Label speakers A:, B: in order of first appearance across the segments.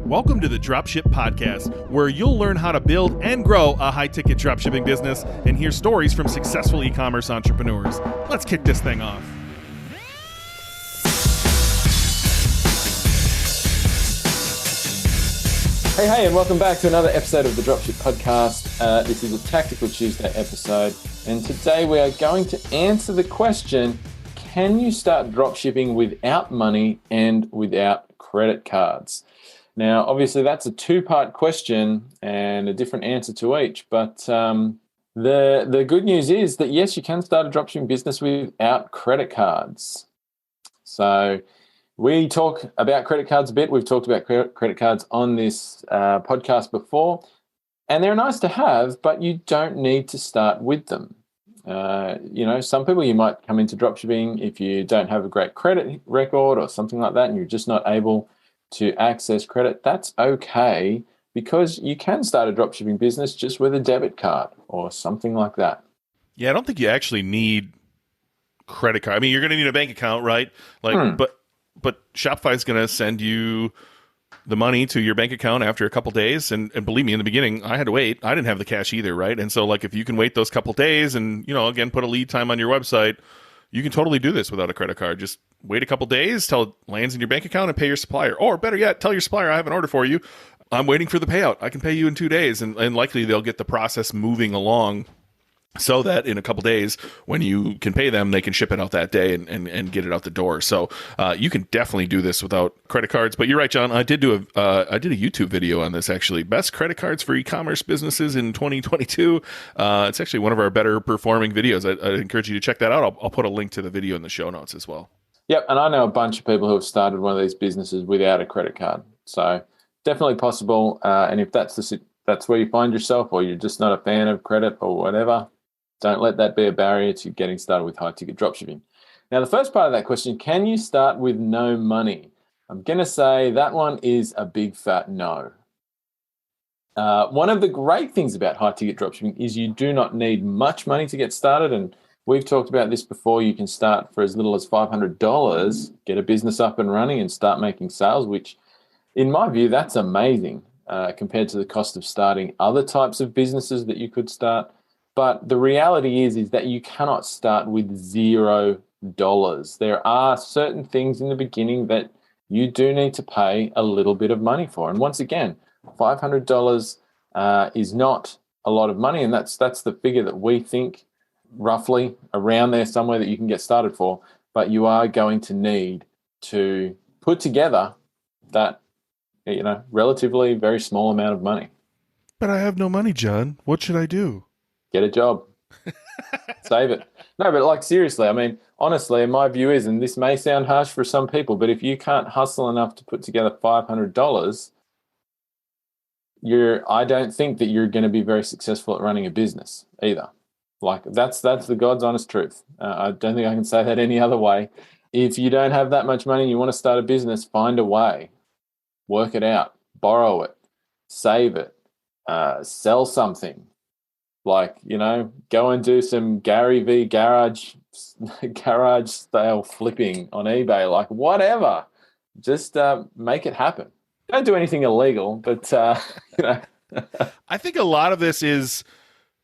A: Welcome to the Dropship Podcast, where you'll learn how to build and grow a high-ticket dropshipping business and hear stories from successful e-commerce entrepreneurs. Let's kick this thing off.
B: Hey, and welcome back to another episode of the Dropship Podcast. This is a Tactical Tuesday episode, and today we are going to answer the question, can you start dropshipping without money and without credit cards? Now, obviously, that's a two-part question and a different answer to each, but the good news is that, yes, you can start a dropshipping business without credit cards. So we talk about credit cards a bit. We've talked about credit cards on this podcast before, and they're nice to have, but you don't need to start with them. Some people, you might come into dropshipping if you don't have a great credit record or something like that, and you're just not able to access credit. That's okay, because you can start a dropshipping business just with a debit card or something like that.
A: Yeah, I don't think you actually need credit card. I mean, you're going to need a bank account, right? But Shopify is going to send you the money to your bank account after a couple days. And believe me, in the beginning, I had to wait. I didn't have the cash either, right? And so, if you can wait those couple days and, again, put a lead time on your website, you can totally do this without a credit card. Just wait a couple days till it lands in your bank account and pay your supplier. Or better yet, tell your supplier, I have an order for you. I'm waiting for the payout. I can pay you in 2 days. And likely they'll get the process moving along so that in a couple days, when you can pay them, they can ship it out that day and get it out the door. So you can definitely do this without credit cards. But you're right, John. I did a YouTube video on this, actually. Best credit cards for e-commerce businesses in 2022. It's actually one of our better performing videos. I'd encourage you to check that out. I'll put a link to the video in the show notes as well.
B: Yep, and I know a bunch of people who have started one of these businesses without a credit card. So definitely possible. And if that's where you find yourself, or you're just not a fan of credit or whatever, don't let that be a barrier to getting started with high-ticket dropshipping. Now, the first part of that question, can you start with no money? I'm going to say that one is a big fat no. One of the great things about high-ticket dropshipping is you do not need much money to get started, and we've talked about this before. You can start for as little as $500, get a business up and running and start making sales, which, in my view, that's amazing compared to the cost of starting other types of businesses that you could start. But the reality is that you cannot start with $0. There are certain things in the beginning that you do need to pay a little bit of money for. And once again, $500 is not a lot of money, and that's the figure that we think roughly around there somewhere that you can get started for. But you are going to need to put together that relatively very small amount of money.
A: But I have no money, John. What should I do?
B: Get a job. Save it. No, but seriously, I mean, honestly, my view is, and this may sound harsh for some people, but if you can't hustle enough to put together $500, I don't think that you're going to be very successful at running a business either. That's the God's honest truth. I don't think I can say that any other way. If you don't have that much money and you want to start a business, find a way. Work it out. Borrow it. Save it. Sell something. Go and do some Gary V garage style flipping on eBay, whatever. Just make it happen. Don't do anything illegal, but
A: I think a lot of this is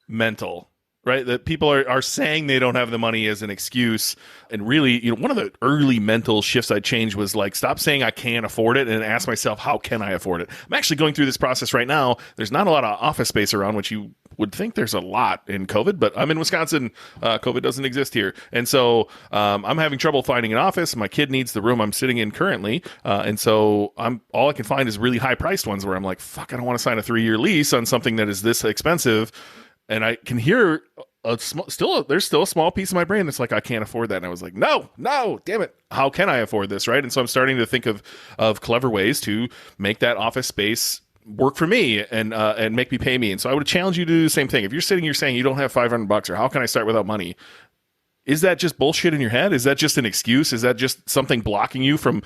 A: mental, right? That people are saying they don't have the money as an excuse. And really, one of the early mental shifts I changed was stop saying I can't afford it and ask myself, how can I afford it? I'm actually going through this process right now. There's not a lot of office space around, which you would think there's a lot in COVID, but I'm in Wisconsin. COVID doesn't exist here. And so I'm having trouble finding an office. My kid needs the room I'm sitting in currently. And so all I can find is really high priced ones where I'm like, fuck, I don't want to sign a 3-year lease on something that is this expensive. And I can hear there's still a small piece of my brain that's I can't afford that. And I was like, no, damn it. How can I afford this? Right. And so I'm starting to think of clever ways to make that office space work for me and make me pay me. And so I would challenge you to do the same thing. If you're sitting here saying you don't have $500 or how can I start without money? Is that just bullshit in your head? Is that just an excuse? Is that just something blocking you from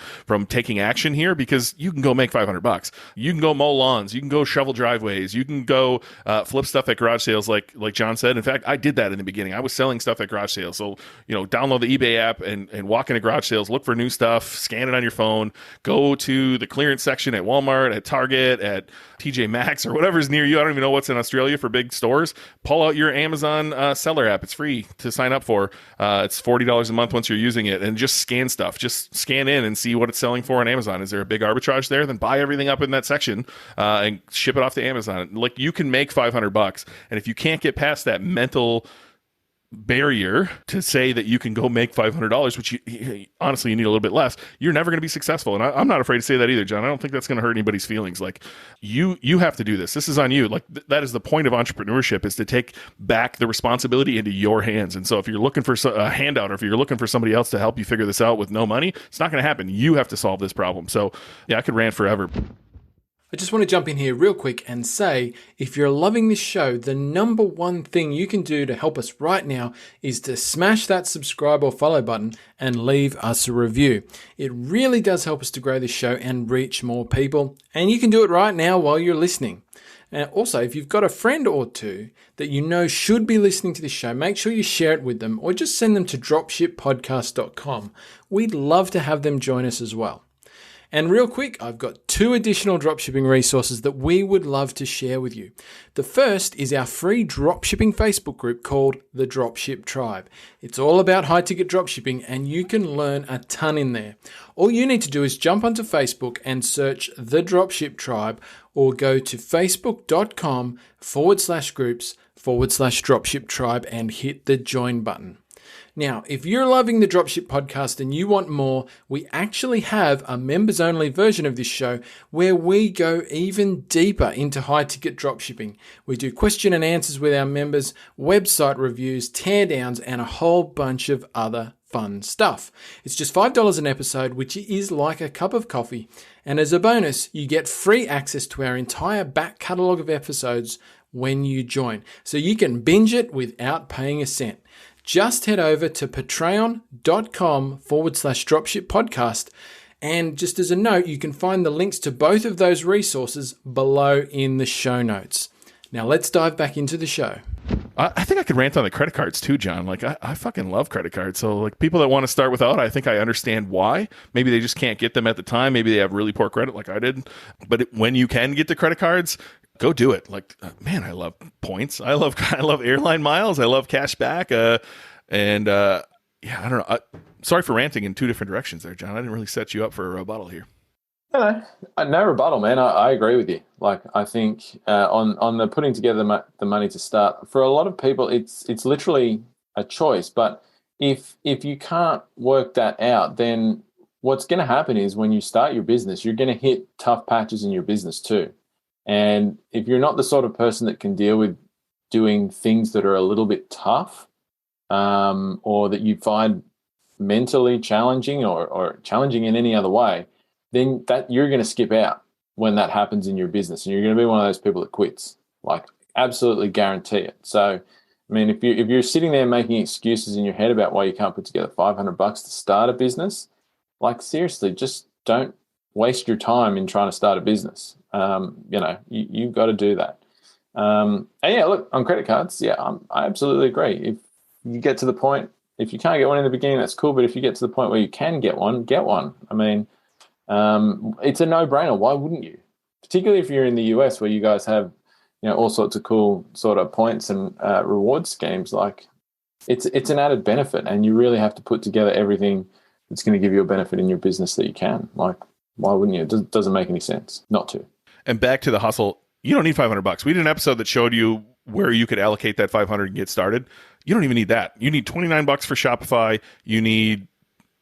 A: taking action here? Because you can go make $500. You can go mow lawns. You can go shovel driveways. You can go flip stuff at garage sales, like Jon said. In fact, I did that in the beginning. I was selling stuff at garage sales. So, download the eBay app and walk into garage sales, look for new stuff, scan it on your phone, go to the clearance section at Walmart, at Target, at TJ Maxx, or whatever's near you. I don't even know what's in Australia for big stores. Pull out your Amazon seller app. It's free to sign up for. It's $40 a month once you're using it, and just scan stuff. Just scan in and see what it's selling for on Amazon. Is there a big arbitrage there? Then buy everything up in that section and ship it off to Amazon. Like, you can make $500, and if you can't get past that mental barrier to say that you can go make $500, which honestly you need a little bit less, you're never going to be successful. And I'm not afraid to say that either, Jon. I don't think that's going to hurt anybody's feelings. Like, you have to do this. This is on you. Like, that is the point of entrepreneurship, is to take back the responsibility into your hands. And so if you're looking for a handout, or if you're looking for somebody else to help you figure this out with no money, it's not going to happen. You have to solve this problem. So yeah, I could rant forever.
C: I just want to jump in here real quick and say, if you're loving this show, the number one thing you can do to help us right now is to smash that subscribe or follow button and leave us a review. It really does help us to grow this show and reach more people. And you can do it right now while you're listening. And also, if you've got a friend or two that you know should be listening to this show, make sure you share it with them, or just send them to dropshippodcast.com. We'd love to have them join us as well. And real quick, I've got 2 additional dropshipping resources that we would love to share with you. The first is our free dropshipping Facebook group called the Dropship Tribe. It's all about high-ticket dropshipping, and you can learn a ton in there. All you need to do is jump onto Facebook and search the Dropship Tribe, or go to facebook.com/groups/Dropship Tribe and hit the join button. Now, if you're loving the Dropship Podcast and you want more, we actually have a members-only version of this show where we go even deeper into high-ticket dropshipping. We do question and answers with our members, website reviews, teardowns, and a whole bunch of other fun stuff. It's just $5 an episode, which is like a cup of coffee. And as a bonus, you get free access to our entire back catalogue of episodes when you join. So you can binge it without paying a cent. Just head over to patreon.com/Dropship Podcast. And just as a note, you can find the links to both of those resources below in the show notes. Now let's dive back into the show.
A: I think I could rant on the credit cards too, Jon. Like, I fucking love credit cards. So like, people that want to start without, I think I understand why. Maybe they just can't get them at the time. Maybe they have really poor credit like I did. But when you can get the credit cards, go do it. Like, man, I love points. I love airline miles. I love cash back. Yeah, I don't know. Sorry for ranting in 2 different directions there, Jon. I didn't really set you up for a rebuttal here.
B: No rebuttal, man. I agree with you. Like, I think on the putting together the money to start, for a lot of people, it's literally a choice. But if you can't work that out, then what's going to happen is when you start your business, you're going to hit tough patches in your business too. And if you're not the sort of person that can deal with doing things that are a little bit tough, or that you find mentally challenging or challenging in any other way, then that you're going to skip out when that happens in your business, and you're going to be one of those people that quits. Like, absolutely guarantee it. So, I mean, if you're sitting there making excuses in your head about why you can't put together $500 to start a business, like, seriously, just don't waste your time in trying to start a business. You've got to do that. And yeah, look, on credit cards, yeah, I absolutely agree. If you get to the point, if you can't get one in the beginning, that's cool. But if you get to the point where you can get one, get one. I mean, it's a no-brainer. Why wouldn't you? Particularly if you're in the US, where you guys have, all sorts of cool sort of points and reward schemes. Like, it's an added benefit, and you really have to put together everything that's going to give you a benefit in your business that you can. Like, why wouldn't you? It doesn't make any sense not to.
A: And back to the hustle. You don't need $500. We did an episode that showed you where you could allocate that $500 and get started. You don't even need that. You need $29 for Shopify. You need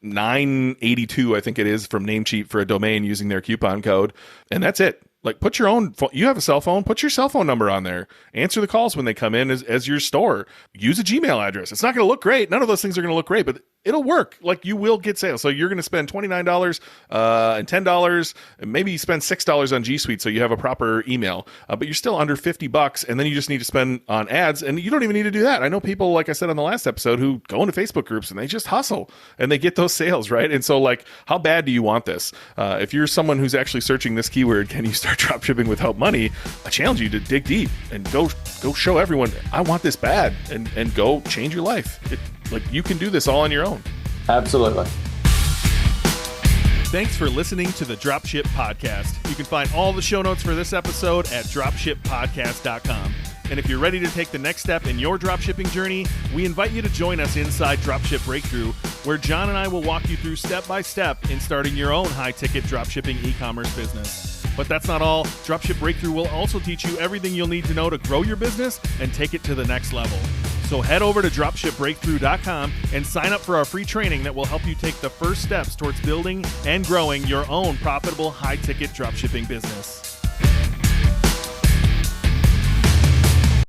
A: $9.82, I think it is, from Namecheap for a domain using their coupon code. And that's it. Like, put your own, you have a cell phone, put your cell phone number on there. Answer the calls when they come in as your store. Use a Gmail address. It's not going to look great. None of those things are going to look great, but it'll work. Like, you will get sales. So you're going to spend $29 and $10, and maybe you spend $6 on G Suite so you have a proper email, but you're still under $50, and then you just need to spend on ads, and you don't even need to do that. I know people, like I said on the last episode, who go into Facebook groups and they just hustle and they get those sales, right? And so, like, how bad do you want this? If you're someone who's actually searching this keyword, can you start dropshipping without money? I challenge you to dig deep and go show everyone, I want this bad, and go change your life. Like, you can do this all on your own.
B: Absolutely.
A: Thanks for listening to the Dropship Podcast. You can find all the show notes for this episode at dropshippodcast.com. And if you're ready to take the next step in your dropshipping journey, we invite you to join us inside Dropship Breakthrough, where Jon and I will walk you through step by step in starting your own high-ticket dropshipping e-commerce business. But that's not all. Dropship Breakthrough will also teach you everything you'll need to know to grow your business and take it to the next level. So head over to dropshipbreakthrough.com and sign up for our free training that will help you take the first steps towards building and growing your own profitable high-ticket dropshipping business.